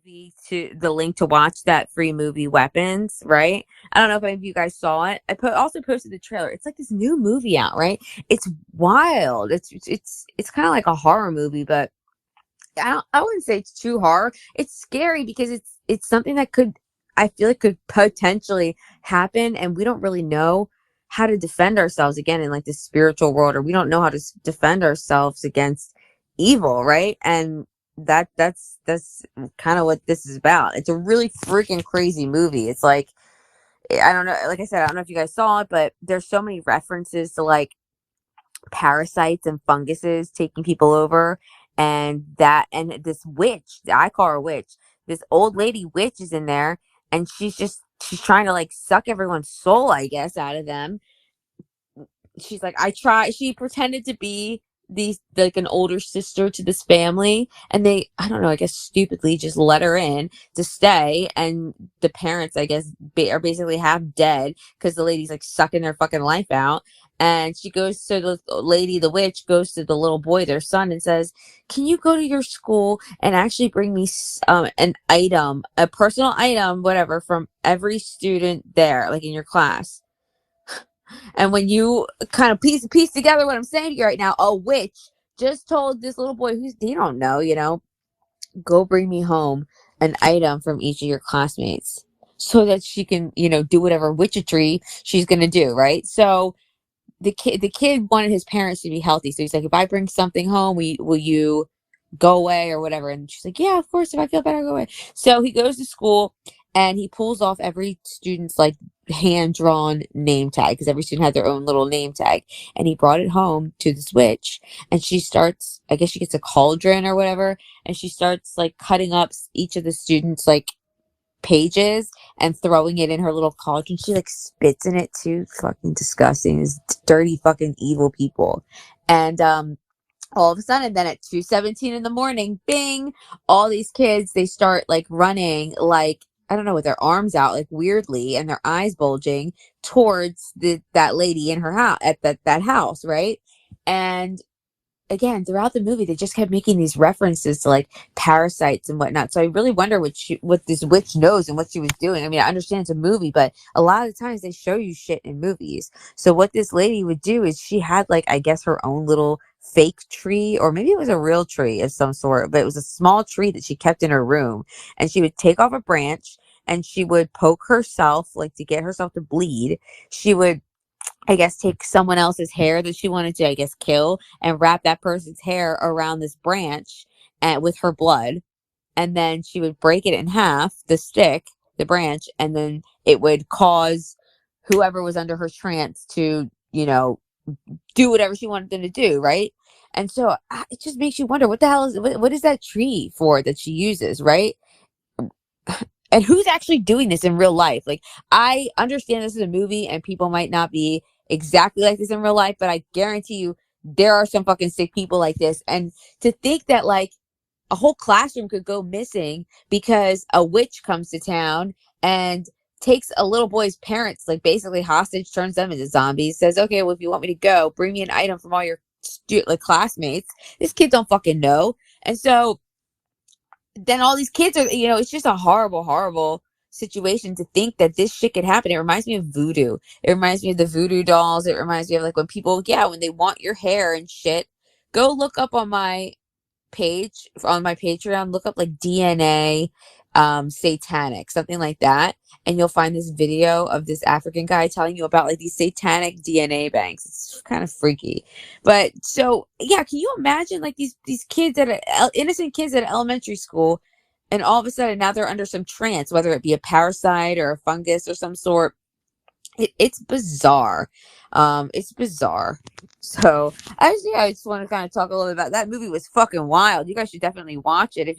movie to the link to watch that free movie Weapons, right? I don't know if any of you guys saw it. Also posted the trailer. It's like this new movie out, right? It's wild. It's kind of like a horror movie, but I wouldn't say it's too horror. It's scary because it's something that could, I feel like, could potentially happen, and we don't really know how to defend ourselves again in like the spiritual world, or we don't know how to defend ourselves against evil, right? And that's kind of what this is about. It's a really freaking crazy movie. It's like, I don't know, like I said, I don't know if you guys saw it, but there's so many references to like parasites and funguses taking people over, and this witch, I call her a witch, this old lady witch is in there, and she's trying to like suck everyone's soul, I guess, out of them. She's like, she pretended to be these like an older sister to this family, and they, I don't know, I guess stupidly just let her in to stay, and the parents, I guess, are basically half dead because the lady's like sucking their fucking life out. And she goes to the lady, the witch goes to the little boy, their son, and says, can you go to your school and actually bring me an item, a personal item, whatever, from every student there, like in your class? And when you kind of piece together what I'm saying to you right now, a witch just told this little boy, who's, you don't know, go bring me home an item from each of your classmates so that she can, do whatever witchetry she's going to do, right? So the kid wanted his parents to be healthy. So he's like, if I bring something home, will you go away or whatever? And she's like, yeah, of course. If I feel better, I'll go away. So he goes to school and he pulls off every student's like hand drawn name tag, because every student had their own little name tag. And he brought it home to this witch, and she starts, I guess she gets a cauldron or whatever, and she starts like cutting up each of the students like pages and throwing it in her little cauldron. She like spits in it too. Fucking disgusting. These dirty fucking evil people. And all of a sudden, then at 2:17 in the morning, bing, all these kids, they start like running, like, I don't know, with their arms out like weirdly and their eyes bulging towards that lady in her house, at that house, right? And again, throughout the movie, they just kept making these references to like parasites and whatnot. So I really wonder what this witch knows and what she was doing. I mean, I understand it's a movie, but a lot of the times they show you shit in movies. So what this lady would do is she had like, I guess, her own little fake tree, or maybe it was a real tree of some sort, but it was a small tree that she kept in her room. And she would take off a branch and she would poke herself, like to get herself to bleed. She would, I guess, take someone else's hair that she wanted to, I guess, kill, and wrap that person's hair around this branch and with her blood. And then she would break it in half, the stick, the branch, and then it would cause whoever was under her trance to, do whatever she wanted them to do, right? And so it just makes you wonder, what the hell what is that tree for that she uses, right? And who's actually doing this in real life? Like, I understand this is a movie and people might not be exactly like this in real life, but I guarantee you there are some fucking sick people like this. And to think that like a whole classroom could go missing because a witch comes to town and takes a little boy's parents, like basically hostage, turns them into zombies, says, okay, well, if you want me to go, bring me an item from all your like classmates. These kids don't fucking know. And so then all these kids are, it's just a horrible, horrible situation to think that this shit could happen. It reminds me of voodoo. It reminds me of the voodoo dolls. It reminds me of like when people, yeah, when they want your hair and shit. Go look up on my page, on my Patreon, look up like DNA satanic, something like that, and you'll find this video of this African guy telling you about like these satanic DNA banks. It's kind of freaky. But so yeah, can you imagine like these kids innocent kids at elementary school, and all of a sudden now they're under some trance, whether it be a parasite or a fungus or some sort. It's bizarre. It's bizarre. So I just want to kind of talk a little bit about that movie. Was fucking wild. You guys should definitely watch it if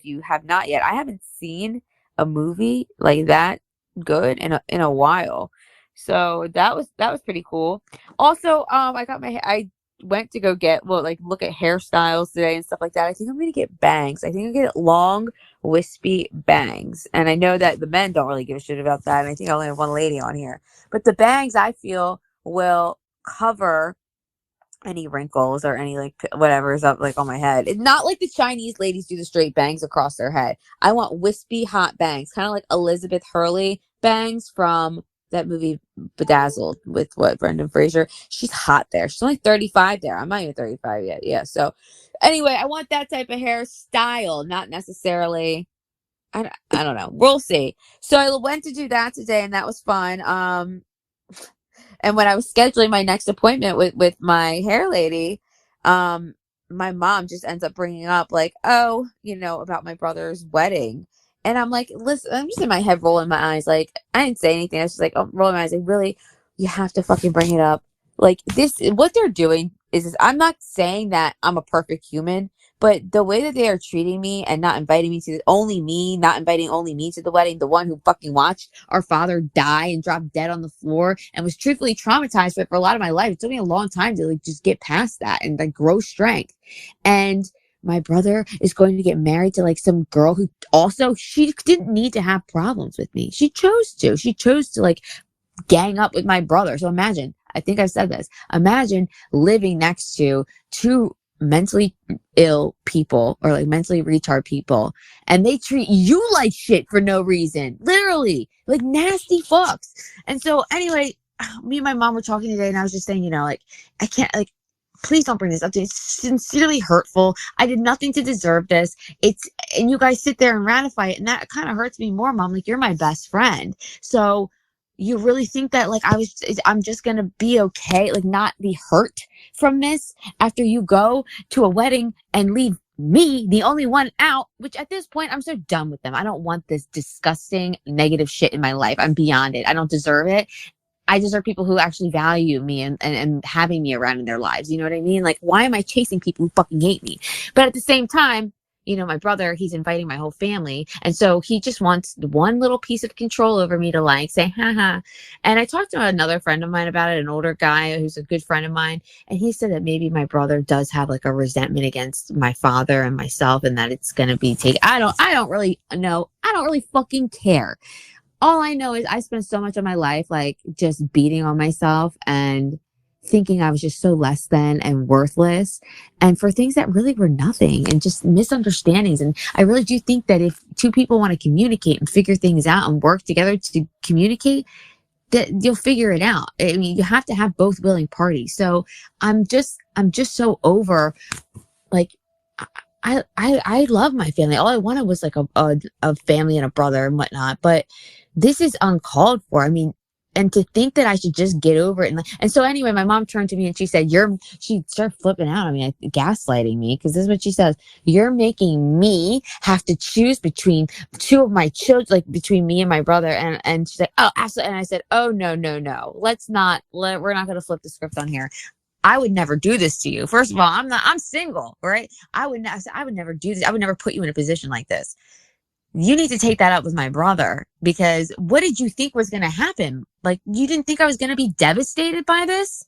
you have not yet. I haven't seen a movie like that good in a while. So that was pretty cool. Also, I went to go get, well, like look at hairstyles today and stuff like that. I think I'm gonna get bangs. I think I'm gonna get long, wispy bangs. And I know that the men don't really give a shit about that. And I think I only have one lady on here. But the bangs, I feel, will cover any wrinkles or any like whatever is up like on my head. It's not like the Chinese ladies do the straight bangs across their head. I want wispy hot bangs, kind of like Elizabeth Hurley bangs from that movie Bedazzled with what Brendan Fraser. She's hot there. She's only 35 there. I'm not even 35 yet. Yeah. So anyway, I want that type of hairstyle, not necessarily. I don't know. We'll see. So I went to do that today, and that was fun. And when I was scheduling my next appointment with my hair lady, my mom just ends up bringing up like, oh, about my brother's wedding. And I'm like, listen, I'm just in my head rolling my eyes. Like, I didn't say anything. I was just like, oh, rolling my eyes. Like, really, you have to fucking bring it up. Like what they're doing is I'm not saying that I'm a perfect human, but the way that they are treating me and not inviting me to not inviting only me to the wedding, the one who fucking watched our father die and drop dead on the floor and was truthfully traumatized for a lot of my life. It took me a long time to like just get past that and like grow strength. And my brother is going to get married to like some girl who also, she didn't need to have problems with me. She chose to like gang up with my brother. So imagine, I think I've said this, imagine living next to two mentally ill people or like mentally retarded people, and they treat you like shit for no reason, literally like nasty fucks. And so anyway, me and my mom were talking today, and I was just saying, like, I can't, like, please don't bring this up to me. It's sincerely hurtful. I did nothing to deserve this. And you guys sit there and ratify it, and that kind of hurts me more, Mom. Like, you're my best friend, so you really think that like I'm just gonna be okay, like not be hurt from this after you go to a wedding and leave me, the only one out, which at this point I'm so done with them. I don't want this disgusting negative shit in my life. I'm beyond it. I don't deserve it. I deserve people who actually value me and having me around in their lives. You know what I mean? Like, why am I chasing people who fucking hate me? But at the same time, my brother, he's inviting my whole family. And so he just wants one little piece of control over me to like say, haha. And I talked to another friend of mine about it, an older guy who's a good friend of mine. And he said that maybe my brother does have like a resentment against my father and myself, and that it's going to be taken. I don't really know. I don't really fucking care. All I know is I spent so much of my life like just beating on myself and thinking I was just so less than and worthless, and for things that really were nothing and just misunderstandings. And I really do think that if two people want to communicate and figure things out and work together to communicate, that you'll figure it out. I mean, you have to have both willing parties. So I'm just so over, like, I love my family. All I wanted was like a family and a brother and whatnot, but this is uncalled for. I mean, and to think that I should just get over it. And so anyway, my mom turned to me and she said, she started flipping out on me, gaslighting me, because this is what she says: you're making me have to choose between two of my children, like between me and my brother. And she's like, oh, absolutely. And I said, oh, no. We're not going to flip the script on here. I would never do this to you. First of all, I'm single, right? I would never do this. I would never put you in a position like this. You need to take that up with my brother, because what did you think was going to happen? Like, you didn't think I was going to be devastated by this?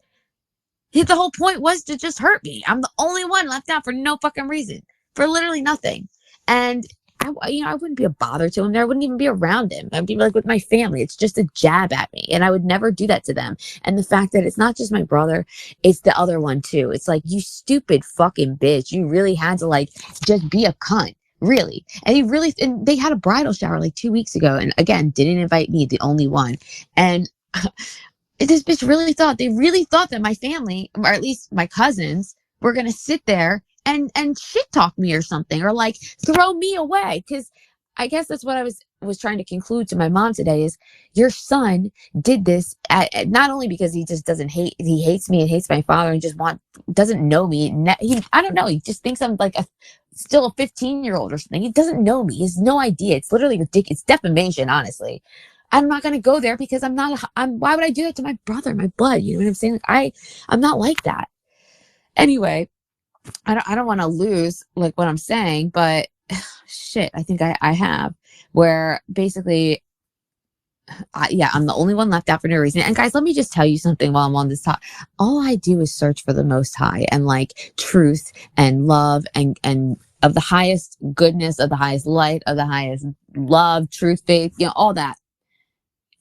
The whole point was to just hurt me. I'm the only one left out for no fucking reason, for literally nothing. And I wouldn't be a bother to him there. I wouldn't even be around him. I'd be like with my family. It's just a jab at me. And I would never do that to them. And the fact that it's not just my brother, it's the other one too. It's like, you stupid fucking bitch. You really had to like just be a cunt. Really. And they had a bridal shower like 2 weeks ago. And again, didn't invite me, the only one. And this bitch really thought that my family, or at least my cousins, were going to sit there and shit talk me or something, or like throw me away. Because I guess that's what I was trying to conclude to my mom today is, your son did this at not only because he just he hates me and hates my father and just doesn't know me. I don't know. He just thinks I'm like still a 15-year-old or something. He doesn't know me. He has no idea. It's literally ridiculous. It's defamation, honestly. I'm not going to go there because why would I do that to my brother, my blood? You know what I'm saying? Like, I'm not like that. Anyway, I don't want to lose like what I'm saying, but shit, I think I have, where basically, I'm the only one left out for no reason. And guys, let me just tell you something while I'm on this talk. All I do is search for the Most High and like truth and love and of the highest goodness, of the highest light, of the highest love, truth, faith, all that.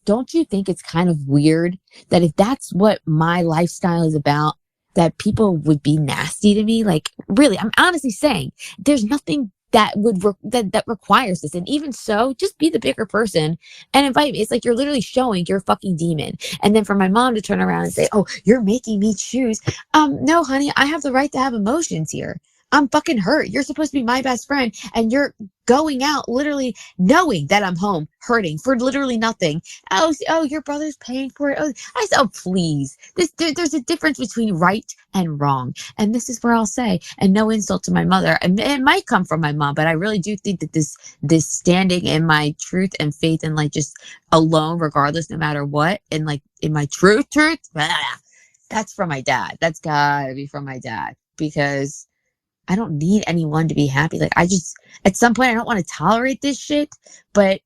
Don't you think it's kind of weird that if that's what my lifestyle is about, that people would be nasty to me. Like, really, I'm honestly saying there's nothing that would that requires this. And even so, just be the bigger person and invite me. It's like you're literally showing you're a fucking demon. And then for my mom to turn around and say, oh, you're making me choose. No, honey, I have the right to have emotions here. I'm fucking hurt. You're supposed to be my best friend, and you're going out literally knowing that I'm home hurting for literally nothing. Oh, your brother's paying for it. Oh, I said, oh, please. There's a difference between right and wrong. And this is where I'll say, and no insult to my mother, and it might come from my mom, but I really do think that this standing in my truth and faith and like just alone, regardless, no matter what, and like in my truth, that's from my dad. That's gotta be from my dad, because I don't need anyone to be happy. Like, I just, at some point, I don't want to tolerate this shit, but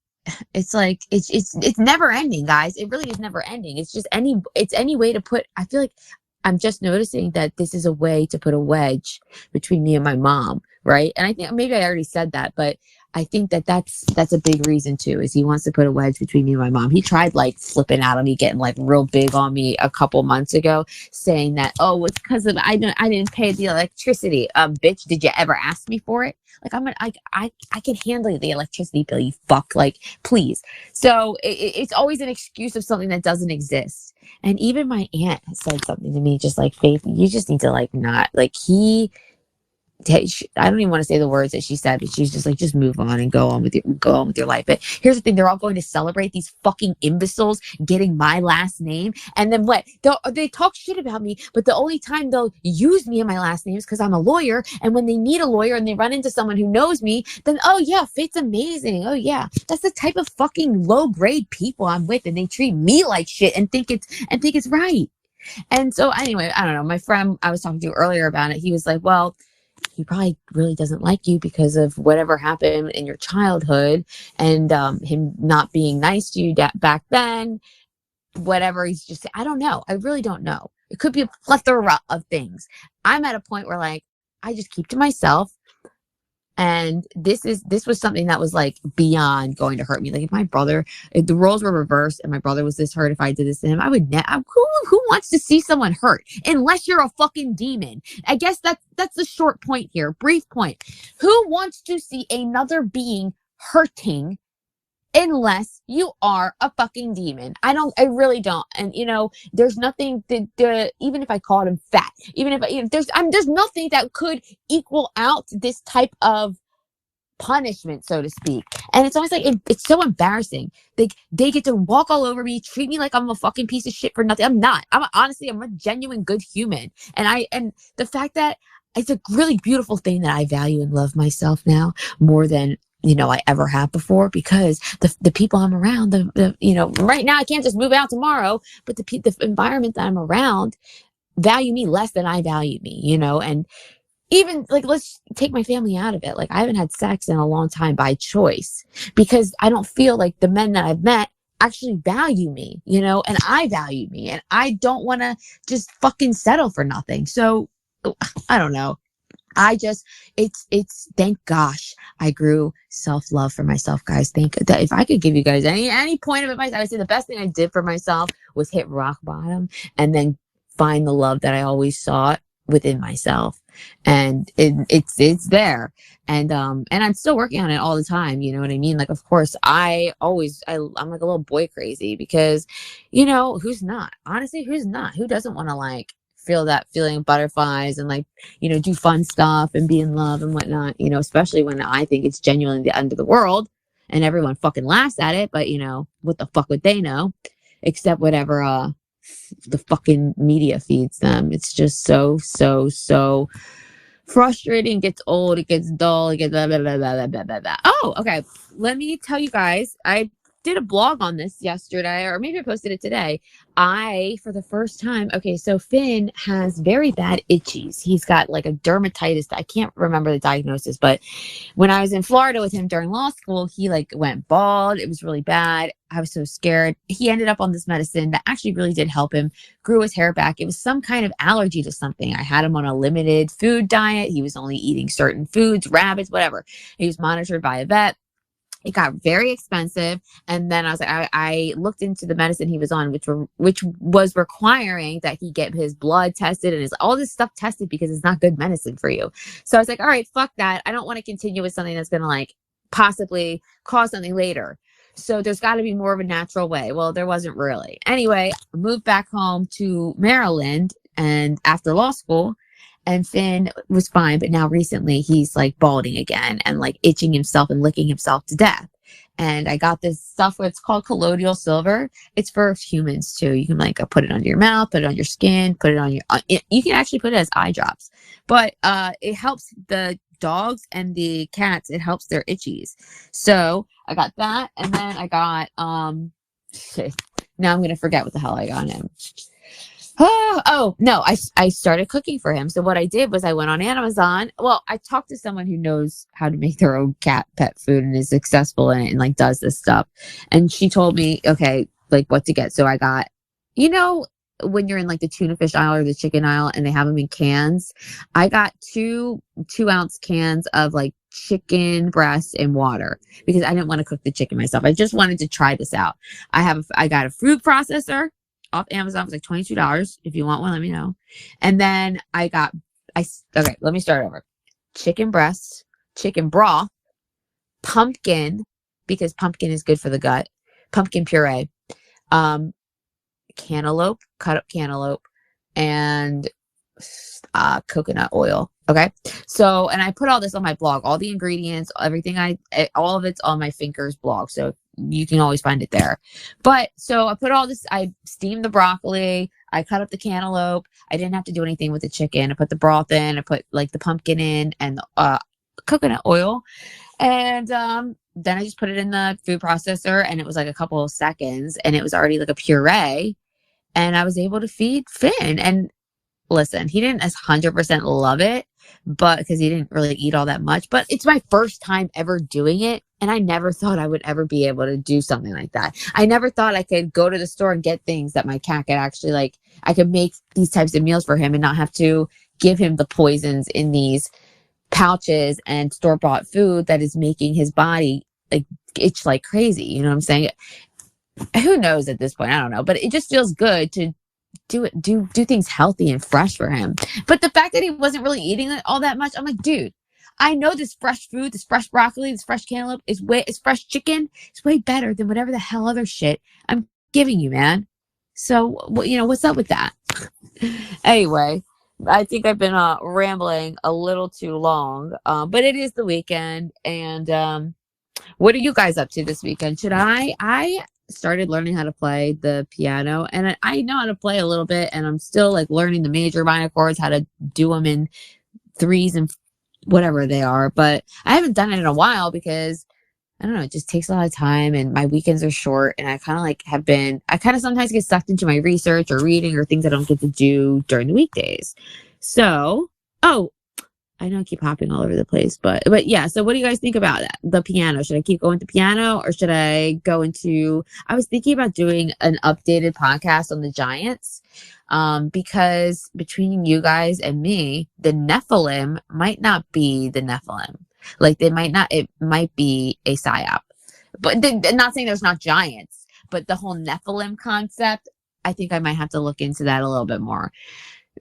it's like, it's never ending, guys. It really is never ending. It's just it's any way to put, I feel like I'm just noticing that this is a way to put a wedge between me and my mom. Right. And I think maybe I already said that, but I think that that's a big reason too, is he wants to put a wedge between me and my mom. He tried like flipping out on me, getting like real big on me a couple months ago, saying that, oh, it's because of I didn't pay the electricity. Bitch, did you ever ask me for it? Like, I can handle the electricity bill, you fuck. Like, please. So it's always an excuse of something that doesn't exist. And even my aunt has said something to me, just like, Faith, you just need to like not like I don't even want to say the words that she said, but she's just like, just move on and go on with your life. But here's the thing. They're all going to celebrate these fucking imbeciles getting my last name. And then what? They talk shit about me, but the only time they'll use me and my last name is because I'm a lawyer. And when they need a lawyer and they run into someone who knows me, then, oh yeah, Faith's amazing. Oh yeah. That's the type of fucking low grade people I'm with. And they treat me like shit and think it's right. And so anyway, I don't know. My friend I was talking to earlier about it, he was like, well, he probably really doesn't like you because of whatever happened in your childhood, and him not being nice to you back then, whatever. He's just, I don't know. I really don't know. It could be a plethora of things. I'm at a point where like, I just keep to myself. And this was something that was like beyond going to hurt me. Like, if the roles were reversed and my brother was this hurt, if I did this to him, I would who wants to see someone hurt unless you're a fucking demon? I guess that's the short point here, brief point. Who wants to see another being hurting unless you are a fucking demon? I really don't. And there's nothing that even if I called him fat, even if there's nothing that could equal out this type of punishment, so to speak. And it's always like, it's so embarrassing. They get to walk all over me, treat me like I'm a fucking piece of shit for nothing. I'm not. I'm a genuine good human. And the fact that it's a really beautiful thing that I value and love myself now more than I ever have before, because the people I'm around, right now I can't just move out tomorrow, but the environment that I'm around value me less than I value me, and even like, let's take my family out of it. Like, I haven't had sex in a long time by choice, because I don't feel like the men that I've met actually value me, and I value me, and I don't want to just fucking settle for nothing. So I don't know. It's thank gosh I grew self-love for myself, guys. Think that if I could give you guys any point of advice, I would say the best thing I did for myself was hit rock bottom and then find the love that I always sought within myself. And it's there. And I'm still working on it all the time. You know what I mean? Like, of course, I'm like a little boy crazy, because, who's not? Honestly, who's not? Who doesn't want to like feel that feeling of butterflies and like, do fun stuff and be in love and whatnot, especially when I think it's genuinely the end of the world and everyone fucking laughs at it. But what the fuck would they know? Except whatever the fucking media feeds them. It's just so frustrating. It gets old, it gets dull, it gets blah, blah, blah, blah, blah, blah, blah. Oh, okay. Let me tell you guys, I did a blog on this yesterday, or maybe I posted it today. For the first time, okay, so Finn has very bad itchies. He's got like a dermatitis. I can't remember the diagnosis, but when I was in Florida with him during law school, he like went bald. It was really bad. I was so scared. He ended up on this medicine that actually really did help him, grew his hair back. It was some kind of allergy to something. I had him on a limited food diet. He was only eating certain foods, rabbits, whatever. He was monitored by a vet. it got very expensive. And then I was like, I looked into the medicine he was on, which was requiring that he get his blood tested and his all this stuff tested because it's not good medicine for you. So I was like, all right, fuck that. I don't want to continue with something that's gonna like possibly cause something later. So there's got to be more of a natural way. Well, there wasn't really. Anyway, I moved back home to Maryland and after law school, and Finn was fine, but now recently he's like balding again and like itching himself and licking himself to death. And I got this stuff where it's called colloidal silver. It's for humans too. You can like put it under your mouth, put it on your skin, put it on your, you can actually put it as eye drops, but it helps the dogs and the cats. It helps their itchies. So I got that. And then I got, now I'm going to forget what the hell I got him. Oh no, I started cooking for him. So what I did was I went on Amazon. Well, I talked to someone who knows how to make their own cat pet food and is successful in it and like does this stuff. And she told me, okay, like what to get. So I got, you know, when you're in like the tuna fish aisle or the chicken aisle and they have them in cans, I got two 2-ounce cans of like chicken breast and water because I didn't want to cook the chicken myself. I just wanted to try this out. I got a food processor off Amazon. It was like $22. If you want one, let me know. And then okay, let me start over. Chicken breasts, chicken broth, pumpkin, because pumpkin is good for the gut, pumpkin puree, cantaloupe, cut up cantaloupe, and coconut oil. Okay. So, and I put all this on my blog, all the ingredients, everything all of it's on my Finkers blog. So you can always find it there. But so I put all this, I steamed the broccoli, I cut up the cantaloupe. I didn't have to do anything with the chicken. I put the broth in, I put like the pumpkin in and coconut oil. And then I just put it in the food processor and it was like a couple of seconds and it was already like a puree. And I was able to feed Finn. And listen, he didn't 100% love it, but because he didn't really eat all that much, but it's my first time ever doing it. And I never thought I would ever be able to do something like that. I never thought I could go to the store and get things that my cat could actually like, I could make these types of meals for him and not have to give him the poisons in these pouches and store-bought food that is making his body like itch like crazy. You know what I'm saying? Who knows at this point? I don't know, but it just feels good to do things healthy and fresh for him. But the fact that he wasn't really eating it all that much, I'm like, dude, I know this fresh food, this fresh broccoli, this fresh cantaloupe is fresh chicken. It's way better than whatever the hell other shit I'm giving you, man. So, you know, what's up with that? Anyway, I think I've been rambling a little too long, but it is the weekend. And what are you guys up to this weekend? I started learning how to play the piano, and I know how to play a little bit, and I'm still like learning the major minor chords, how to do them in threes and whatever they are, but I haven't done it in a while because I don't know, it just takes a lot of time and my weekends are short, and I kind of sometimes get sucked into my research or reading or things I don't get to do during the weekdays. So, I know I keep hopping all over the place, but yeah. So what do you guys think about that? The piano? Should I keep going to piano or should I go into, I was thinking about doing an updated podcast on the Giants, because between you guys and me, the Nephilim might not be the Nephilim. Like it might be a psyop, but not saying there's not giants, but the whole Nephilim concept, I think I might have to look into that a little bit more.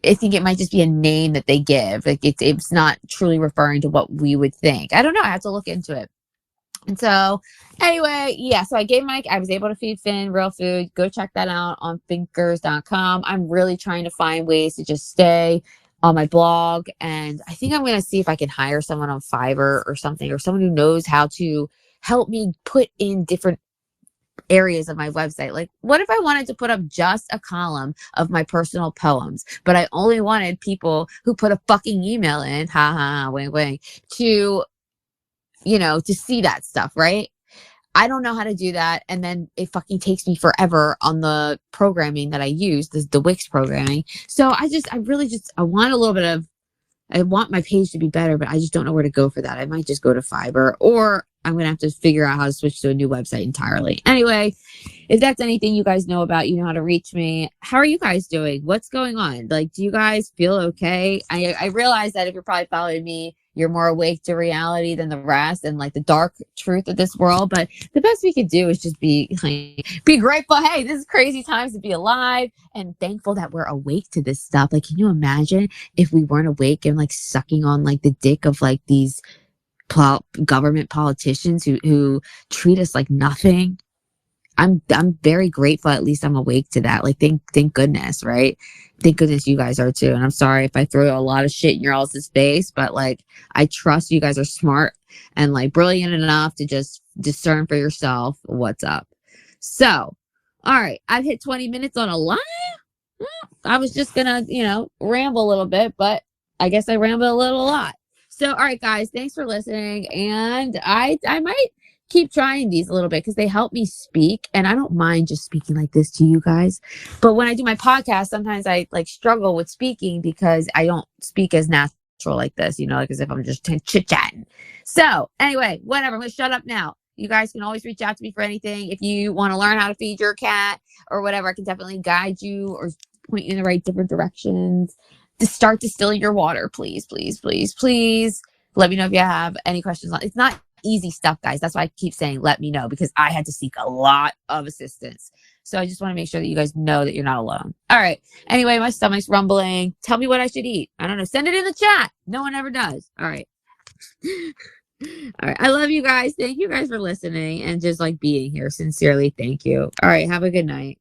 I think it might just be a name that they give. Like it's not truly referring to what we would think. I don't know. I have to look into it. And so anyway, yeah, so I was able to feed Finn real food. Go check that out on finkers.com. I'm really trying to find ways to just stay on my blog. And I think I'm going to see if I can hire someone on Fiverr or something, or someone who knows how to help me put in different areas of my website. Like, what if I wanted to put up just a column of my personal poems, but I only wanted people who put a fucking email in, wink, wink, to, to see that stuff, right? I don't know how to do that. And then it fucking takes me forever on the programming that I use, the Wix programming. So I want my page to be better, but I just don't know where to go for that. I might just go to Fiverr, or I'm going to have to figure out how to switch to a new website entirely. Anyway, if that's anything you guys know about, you know how to reach me. How are you guys doing? What's going on? Like, do you guys feel okay? I realize that if you're probably following me, you're more awake to reality than the rest and like the dark truth of this world. But the best we could do is just be grateful. Hey, this is crazy times to be alive and thankful that we're awake to this stuff. Like, can you imagine if we weren't awake and like sucking on like the dick of like these government politicians who treat us like nothing? I'm very grateful. At least I'm awake to that. Like, thank goodness, right? Thank goodness you guys are too. And I'm sorry if I throw a lot of shit in your all's face, but like, I trust you guys are smart and like brilliant enough to just discern for yourself what's up. So, all right, I've hit 20 minutes on a line. I was just gonna, ramble a little bit, but I guess I rambled a lot. So, all right, guys, thanks for listening. And I might keep trying these a little bit because they help me speak, and I don't mind just speaking like this to you guys. But when I do my podcast, sometimes I like struggle with speaking because I don't speak as natural like this, like as if I'm just chit chatting. So anyway, whatever, I'm gonna shut up now. You guys can always reach out to me for anything. If you want to learn how to feed your cat or whatever, I can definitely guide you or point you in the right different directions. To start distilling your water, please, please, please, please. Let me know if you have any questions. It's not easy stuff, guys. That's why I keep saying let me know, because I had to seek a lot of assistance. So I just want to make sure that you guys know that you're not alone. All right. Anyway, my stomach's rumbling. Tell me what I should eat. I don't know. Send it in the chat. No one ever does. All right. All right. I love you guys. Thank you guys for listening and just like being here. Sincerely, thank you. All right. Have a good night.